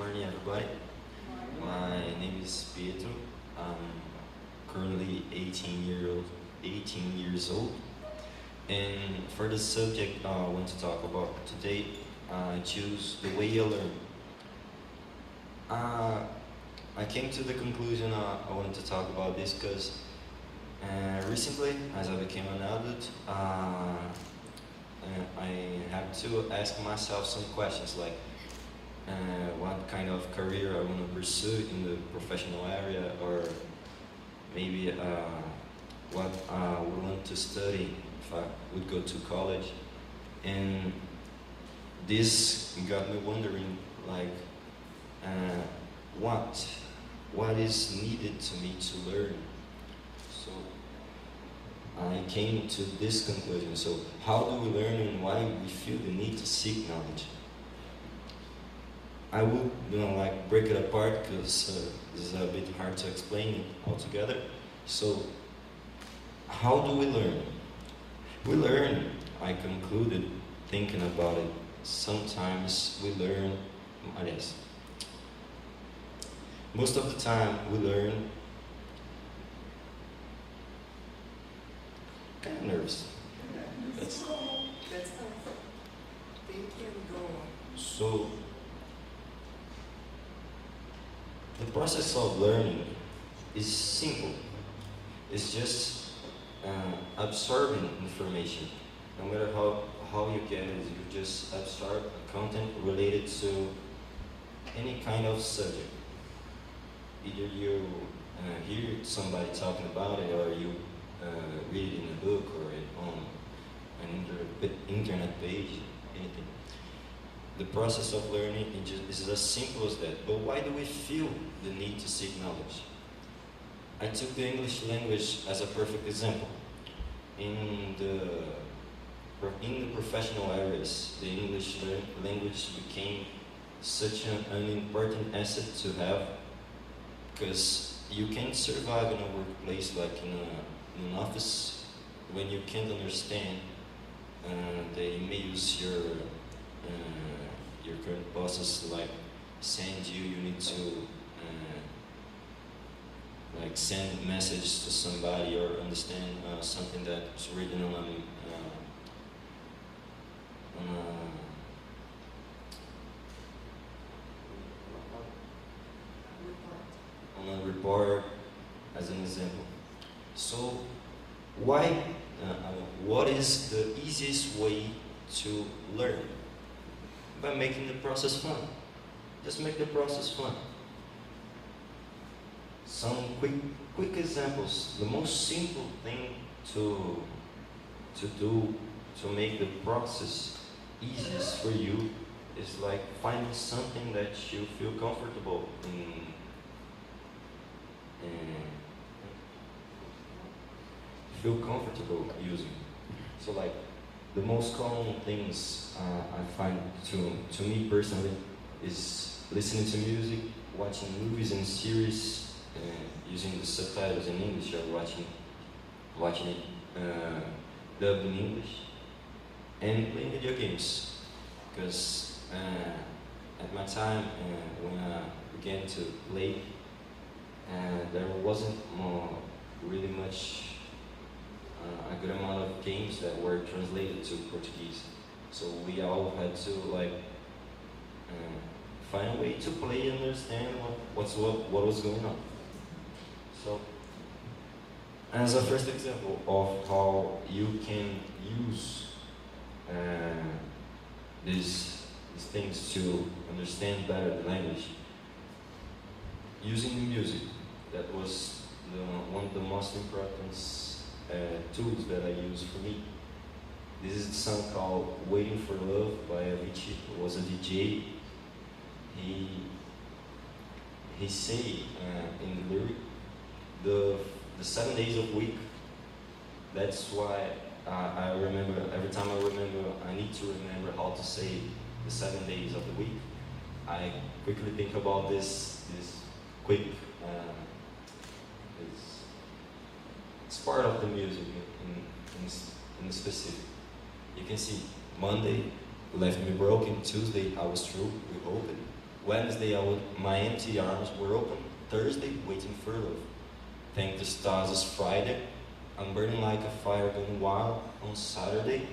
morning, everybody. My name is Pietro. I'm currently 18 years old. And for the subject I want to talk about today, I choose the way you learn. I came to the conclusion I wanted to talk about this because recently, as I became an adult, I have to ask myself some questions like what kind of career I want to pursue in the professional area, or maybe what I would want to study if I would go to college. And this got me wondering, like, what is needed to me to learn. So I came to this conclusion. So how do we learn and why we feel the need to seek knowledge? I would, like break it apart because this is a bit hard to explain it altogether. So how do we learn? We learn, I concluded thinking about it, sometimes we learn, yes, most of the time we learn, kind of nervous. That's so the process of learning is simple. It's just absorbing information. No matter how you get it, you just absorb content related to any kind of subject. Either you hear somebody talking about it, or you read it in a book, or on an internet page, anything. The process of learning is as simple as that. But why do we feel the need to seek knowledge? I took the English language as a perfect example. In the professional areas, the English language became such an important asset to have, because you can't survive in a workplace, like in an office, when you can't understand the emails your current bosses like send you. You need to like send a message to somebody, or understand something that's written on a report, as an example. So what is the easiest way to learn? By making the process fun. Just make the process fun. Some quick examples. The most simple thing to do to make the process easiest for you is like finding something that you feel comfortable in. Feel comfortable using. So like the most common things I find to me personally is listening to music, watching movies and series, using the subtitles in English, or watching it dubbed in English, and playing video games. Because at my time when I began to play, there wasn't really much a good amount of games that were translated to Portuguese. So we all had to like find a way to play and understand what was going on. So as a first example of how you can use these things to understand better the language, using the music, that was one of the most important tools that I use for me. This is a song called "Waiting for Love" by Avicii. It was a DJ. He say in the lyric, the 7 days of week. That's why I remember, every time I need to remember how to say the 7 days of the week. I quickly think about this quick. It's part of the music in specific. You can see Monday left me broken. Tuesday I was through with open. Wednesday, my empty arms were open. Thursday, waiting for love. Thank the stars, it's Friday. I'm burning like a fire going wild on Saturday.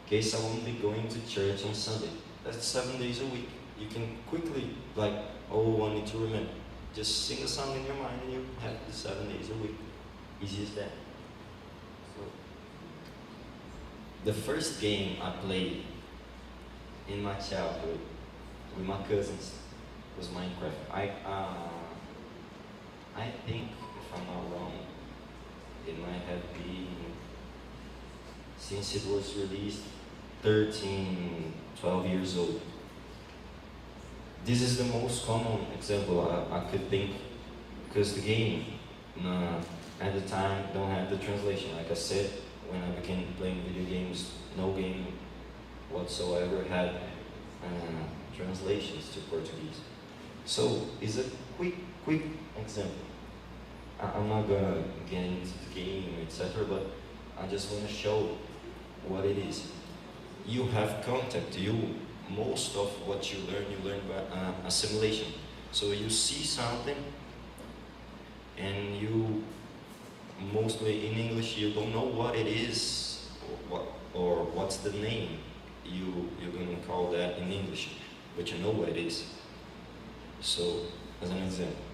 Guess I won't be going to church on Sunday. That's 7 days a week. You can quickly, like, oh, I need to remember. Just sing a song in your mind and you have the 7 days a week. Easy as that. So, the first game I played in my childhood with my cousins was Minecraft. I think, if I'm not wrong, it might have been, since it was released, 13, 12 years old. This is the most common example I could think, because the game at the time don't have the translation. Like I said, when I began playing video games, no game whatsoever had translations to Portuguese. So it's a quick example. I'm not gonna get into the game, etc., but I just want to show what it is. You have contact. Most of what you learn by assimilation. So you see something, and you mostly in English you don't know what it is or what's the name. You're gonna call that in English, but you know what it is. So as an example,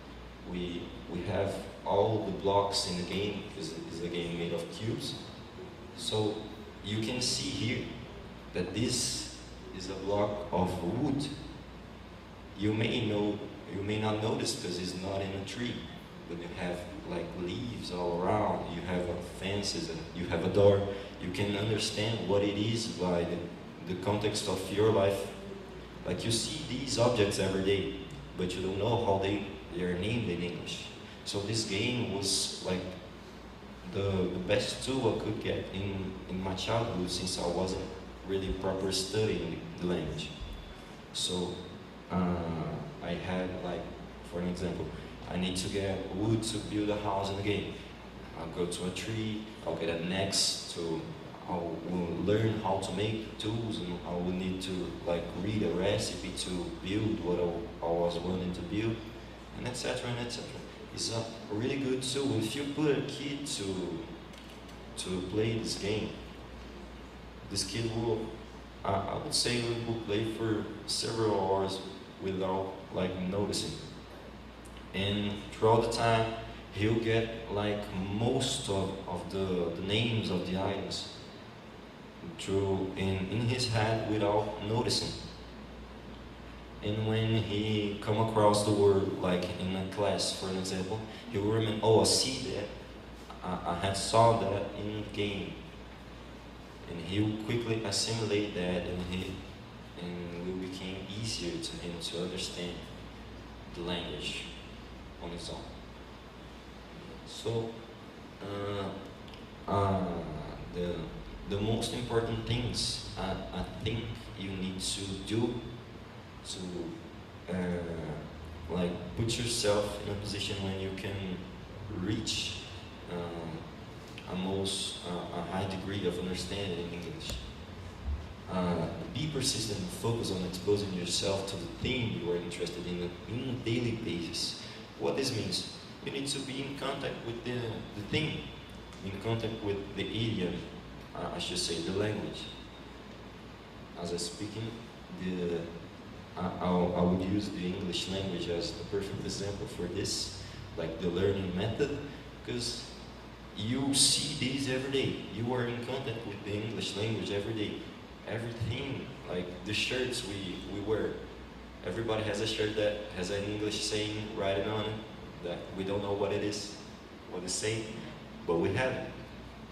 we have all the blocks in the game, because it's a game made of cubes. So you can see here that this is a block of wood. You may not notice because it's not in a tree, but you have like leaves all around, you have fences, and you have a door. You can understand what it is by the context of your life. Like you see these objects every day, but you don't know how they are named in English. So this game was like the best tool I could get in my childhood, since I wasn't really proper studying the language. So I had, like, for an example, I need to get wood to build a house in the game. I'll go to a tree, I'll get an axe I will learn how to make tools, and I will need to like read a recipe to build what I was wanting to build, and etc. and etc. It's a really good tool. If you put a kid to play this game, this kid will, I would say, will play for several hours without like noticing. And throughout the time, he'll get like most of the names of the items in his head without noticing. And when he come across the word, like in a class, for an example, he will remember, oh, I see that, I had saw that in the game. And he will quickly assimilate that, and it will become easier to him to understand the language on its own. So, the most important things I think you need to do to like put yourself in a position when you can reach a high degree of understanding in English. Be persistent and focus on exposing yourself to the thing you are interested in a daily basis. What this means, you need to be in contact with the thing, in contact with the idiom, I should say the language. As I'm speaking, I would use the English language as the perfect example for this, like the learning method, because you see these every day. You are in contact with the English language every day. Everything, like the shirts we wear. Everybody has a shirt that has an English saying written on it that we don't know what it is, what it's saying, but we have it.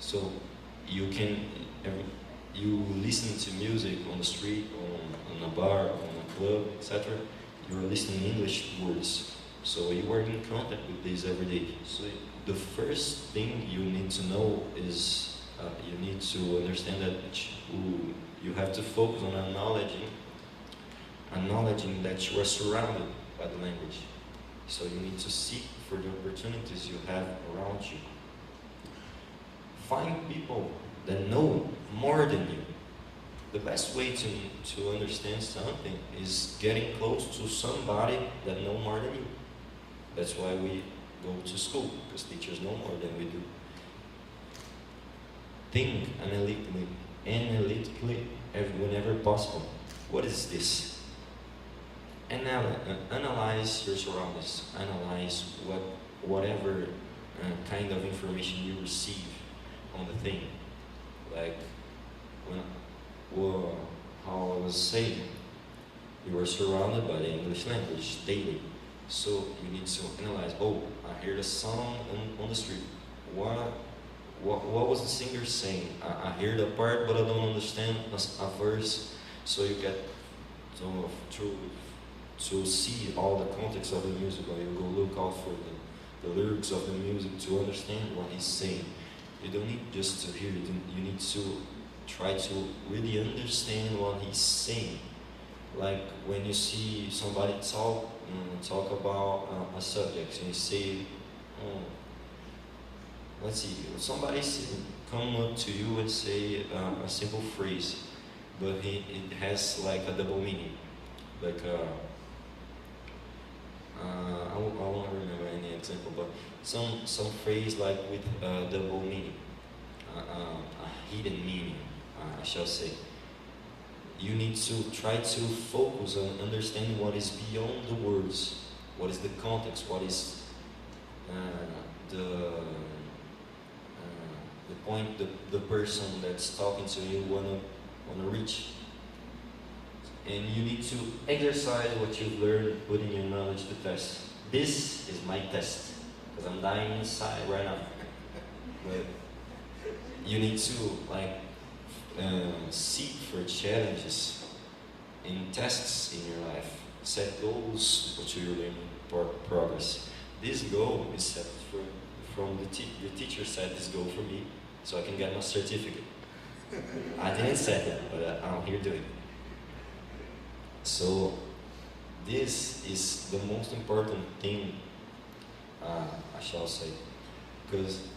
So you listen to music on the street, on a bar, on a club, etc. You're listening English words. So you are in contact with these every day. So the first thing you need to know is you need to understand that you have to focus on acknowledging that you are surrounded by the language. So you need to seek for the opportunities you have around you. Find people that know more than you. the best way to understand something is getting close to somebody that know more than you. That's why we go to school, because teachers know more than we do. Think analytically whenever possible. What is this? Analyze your surroundings. Analyze whatever kind of information you receive on the thing. Like how I was saying, you are surrounded by the English language daily. So you need to analyze, oh, I heard a song on the street. What was the singer saying? I heard a part, but I don't understand a verse. So you get to see all the context of the music, or you go look out for the lyrics of the music to understand what he's saying. You don't need just to hear it, you need to try to really understand what he's saying. Like when you see somebody talk about a subject, and you say, let's see, somebody come up to you and say a simple phrase, but it has like a double meaning. Like I won't remember any example, but some phrase like with double meaning, a hidden meaning, I shall say. You need to try to focus on understanding what is beyond the words, what is the context, what is the point the person that's talking to you wanna reach. And you need to exercise what you've learned, putting your knowledge to test. This is my test, because I'm dying inside right now. But you need to seek for challenges and tests in your life. Set goals to your learning progress. This goal is set from the teacher set this goal for me, so I can get my certificate. I didn't set it, but I'm here doing it. So this is the most important thing, I shall say, because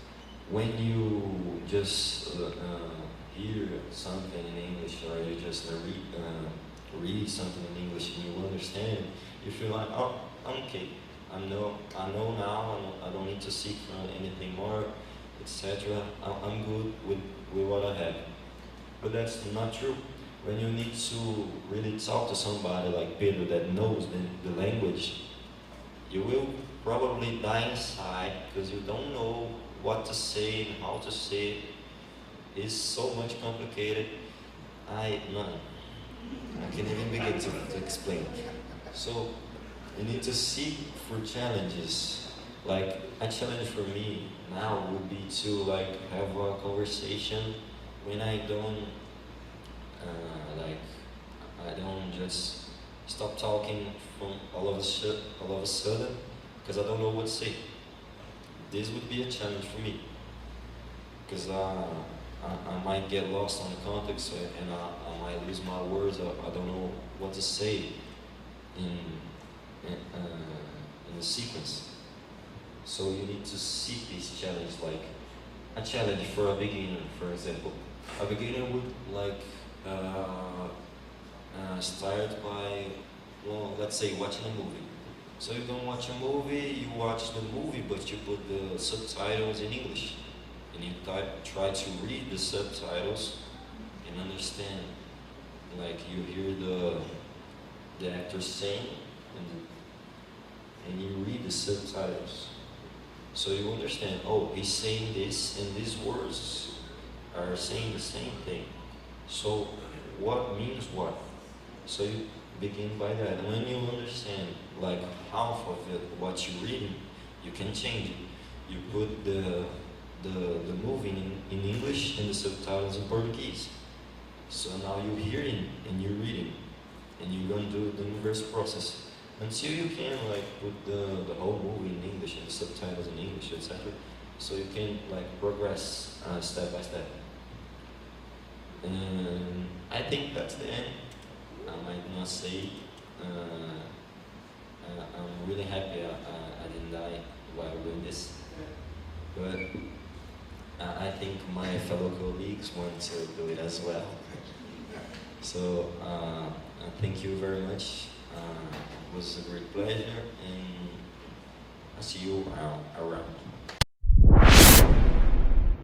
when you just hear something in English, or you just read something in English and you understand, you feel like, oh, I'm okay. I know now. I don't need to seek for anything more, etc. I'm good with what I have. But that's not true. When you need to really talk to somebody like Pietro that knows the language, you will probably die inside because you don't know what to say and how to say it. It's so much complicated. I can't even begin to explain. So you need to seek for challenges. Like a challenge for me now would be to have a conversation when I don't just stop talking from all of a sudden because I don't know what to say. This would be a challenge for me because I might get lost on the context and I might lose my words. I don't know what to say in the sequence. So you need to seek this challenge, like a challenge for a beginner, for example. A beginner would start by, well, let's say watching a movie. So you don't watch a movie, you watch the movie, but you put the subtitles in English. And you try to read the subtitles and understand. Like you hear the actor saying, and you read the subtitles. So you understand, oh, he's saying this, and these words are saying the same thing. So what means what? So you begin by that. And when you understand like half of it, what you're reading, you can change it. You put the movie in English and the subtitles in Portuguese. So now you're hearing and you're reading, and you're going to do the inverse process until you can put the whole movie in English and the subtitles in English, etc. So you can progress step by step. And I think that's the end. I might not say I'm really happy I didn't die while doing this, but I think my fellow colleagues want to do it as well. So thank you very much. It was a great pleasure, and I'll see you around.